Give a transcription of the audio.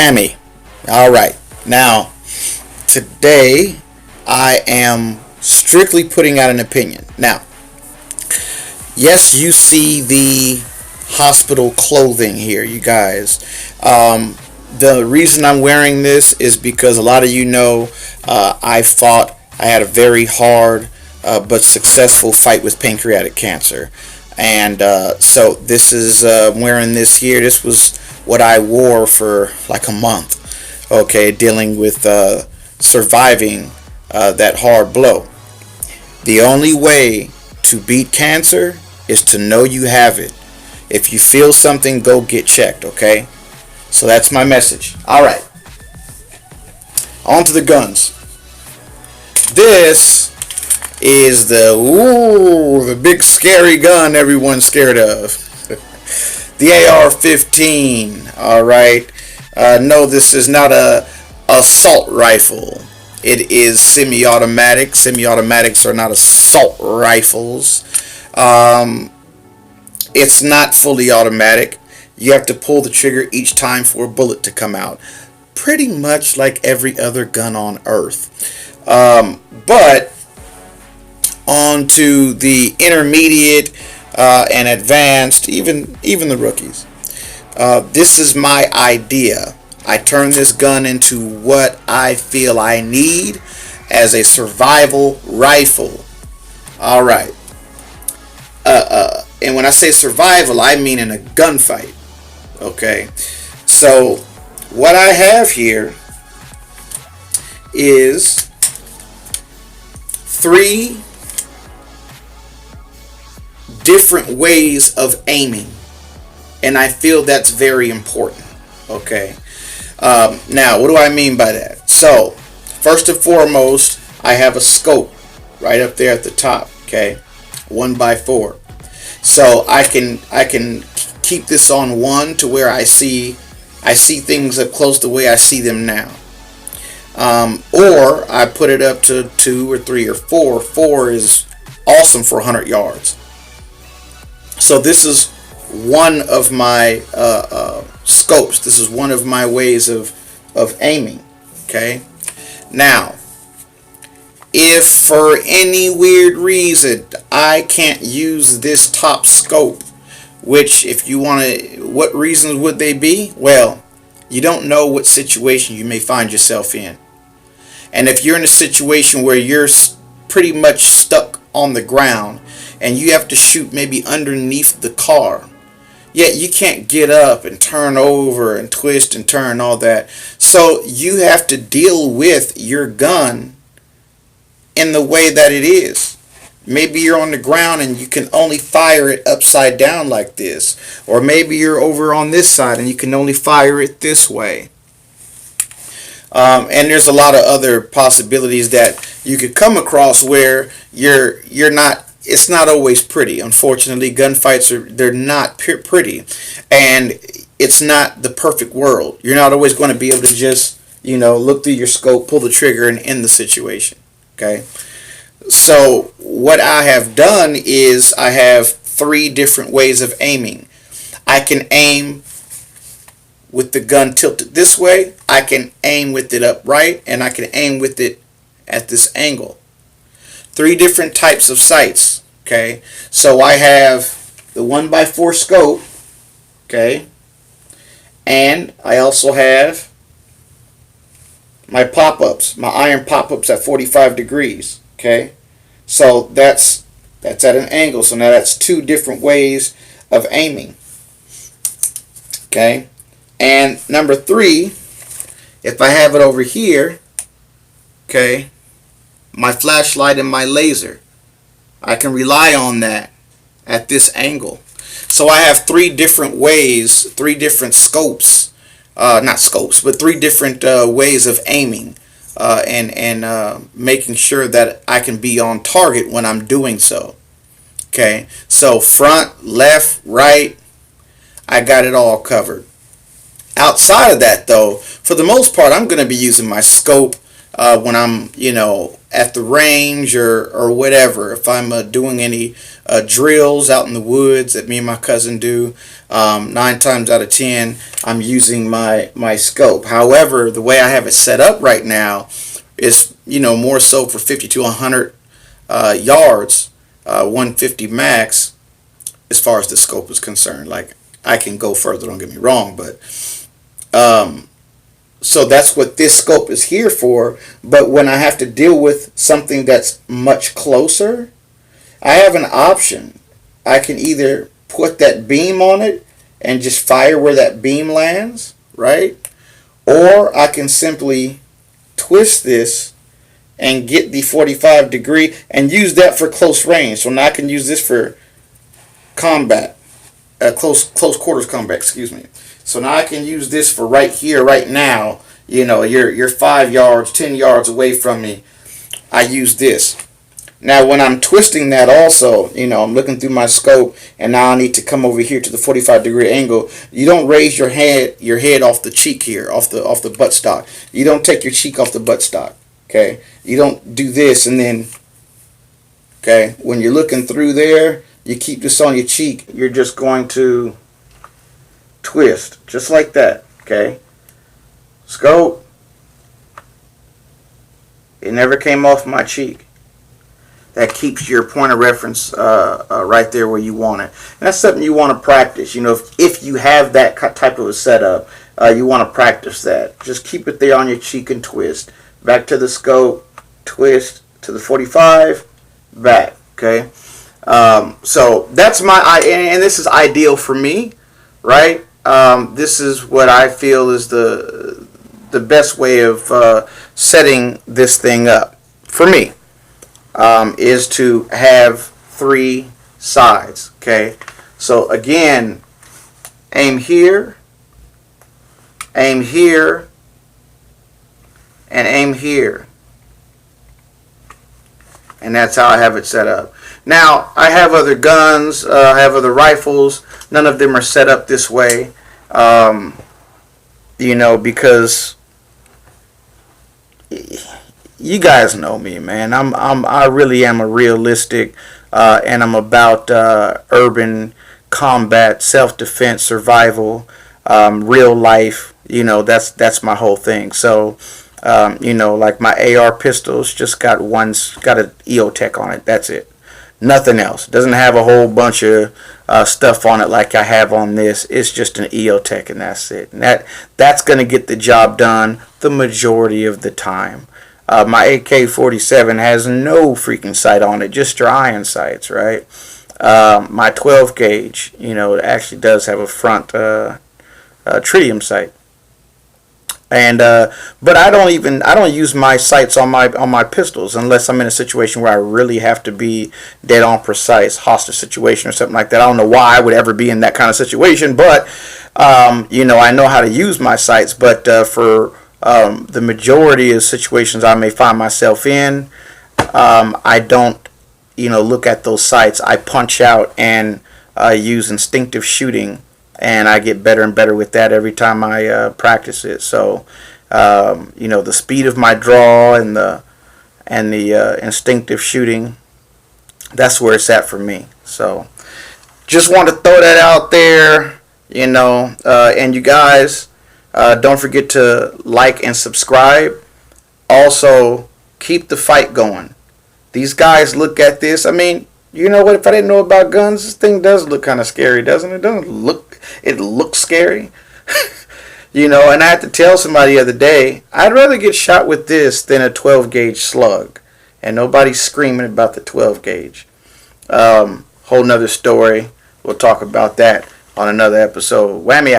Whammy. All right. Now, today I am strictly putting out an opinion. Now, yes, you see the hospital clothing here, you guys. The reason I'm wearing this is because a lot of you know I had a very hard but successful fight with pancreatic cancer. And so this is wearing this here. This was what I wore for like a month. Okay, dealing with surviving that hard blow. The only way to beat cancer is to know you have it. If you feel something, go get checked, okay? So that's my message. All right. On to the guns. This is the big scary gun everyone's scared of. The AR-15. All right. No, this is not a assault rifle. It is semi-automatic. Semi-automatics are not assault rifles. It's not fully automatic. You have to pull the trigger each time for a bullet to come out. Pretty much like every other gun on earth. But on to the intermediate and advanced, even the rookies. This is my idea. I turn this gun into what I feel I need as a survival rifle. All right. And when I say survival, I mean in a gunfight. Okay. So what I have here is 3 different ways of aiming, and I feel that's very important. Okay. Now, what do I mean by that? So, first and foremost, I have a scope right up there at the top. Okay, 1x4. So I can keep this on 1 to where I see things up close the way I see them now. Or I put it up to 2 or 3 or 4. 4 is awesome for 100 yards. So this is one of my scopes. This is one of my ways of aiming. Okay. Now, if for any weird reason I can't use this top scope, which if you want to, what reasons would they be? Well, you don't know what situation you may find yourself in. And if you're in a situation where you're pretty much stuck on the ground and you have to shoot maybe underneath the car, yet you can't get up and turn over and twist and turn all that. So you have to deal with your gun in the way that it is. Maybe you're on the ground and you can only fire it upside down like this. Or maybe you're over on this side and you can only fire it this way. And there's a lot of other possibilities that you could come across where you're not. It's not always pretty. Unfortunately, gunfights they're not pretty, and it's not the perfect world. You're not always going to be able to just look through your scope, pull the trigger, and end the situation. Okay. So what I have done is I have 3 different ways of aiming. I can aim with the gun tilted this way. I can aim with it upright, and I can aim with it at this angle. 3 different types of sights. Okay, so I have the 1x4 scope. Okay, and I also have my pop-ups, my iron pop-ups at 45 degrees. Okay, so that's at an angle. So now that's 2 different ways of aiming. Okay, and number 3, if I have it over here, okay, my flashlight and my laser, I can rely on that at this angle. So I have 3 different ways, 3 different scopes, not scopes, but 3 different ways of aiming and making sure that I can be on target when I'm doing so. Okay, so front, left, right, I got it all covered. Outside of that, though, for the most part, I'm going to be using my scope when I'm, at the range or whatever. If I'm doing any drills out in the woods that me and my cousin do, 9 times out of 10, I'm using my scope. However, the way I have it set up right now is, more so for 50 to 100 yards, 150 max, as far as the scope is concerned. Like, I can go further, don't get me wrong, but so that's what this scope is here for. But when I have to deal with something that's much closer, I have an option. I can either put that beam on it and just fire where that beam lands, right? Or I can simply twist this and get the 45 degree and use that for close range. So now I can use this for combat, close quarters combat, excuse me. So now I can use this for right here, right now. You're 5 yards, 10 yards away from me. I use this. Now when I'm twisting that also, I'm looking through my scope, and now I need to come over here to the 45 degree angle. You don't raise your head off the cheek here, off the buttstock. You don't take your cheek off the buttstock. Okay? You don't do this and then, okay, when you're looking through there, you keep this on your cheek. You're just going to twist, just like that. Okay? Scope. It never came off my cheek. That keeps your point of reference right there where you want it. And that's something you want to practice. If you have that type of a setup, you want to practice that. Just keep it there on your cheek and twist. Back to the scope, twist to the 45, back. Okay. So that's and this is ideal for me, right? This is what I feel is the best way of setting this thing up for me. Is to have 3 sides. Okay, so again, aim here, and aim here, and that's how I have it set up. Now I have other guns, I have other rifles. None of them are set up this way, because you guys know me, man. I really am a realistic, and I'm about urban combat, self-defense, survival, real life. That's my whole thing. So, like my AR pistols just got an EOTech on it. That's it. Nothing else. Doesn't have a whole bunch of stuff on it like I have on this. It's just an EOTech, and that's it. And that's gonna get the job done the majority of the time. My AK-47 has no freaking sight on it, just your iron sights, right? My 12 gauge, it actually does have a front tritium sight, and but I don't use my sights on my pistols unless I'm in a situation where I really have to be dead on precise, hostage situation or something like that. I don't know why I would ever be in that kind of situation, but I know how to use my sights, but for the majority of situations I may find myself in, I don't, look at those sights. I punch out and use instinctive shooting, and I get better and better with that every time I practice it. So, the speed of my draw and the instinctive shooting, that's where it's at for me. So, just want to throw that out there, and you guys. Don't forget to like and subscribe. Also, keep the fight going. These guys look at this. I mean, you know what? If I didn't know about guns, this thing does look kind of scary, doesn't it? It looks scary. And I had to tell somebody the other day, I'd rather get shot with this than a 12 gauge slug. And nobody's screaming about the 12 gauge. Whole nother story. We'll talk about that on another episode. Whammy.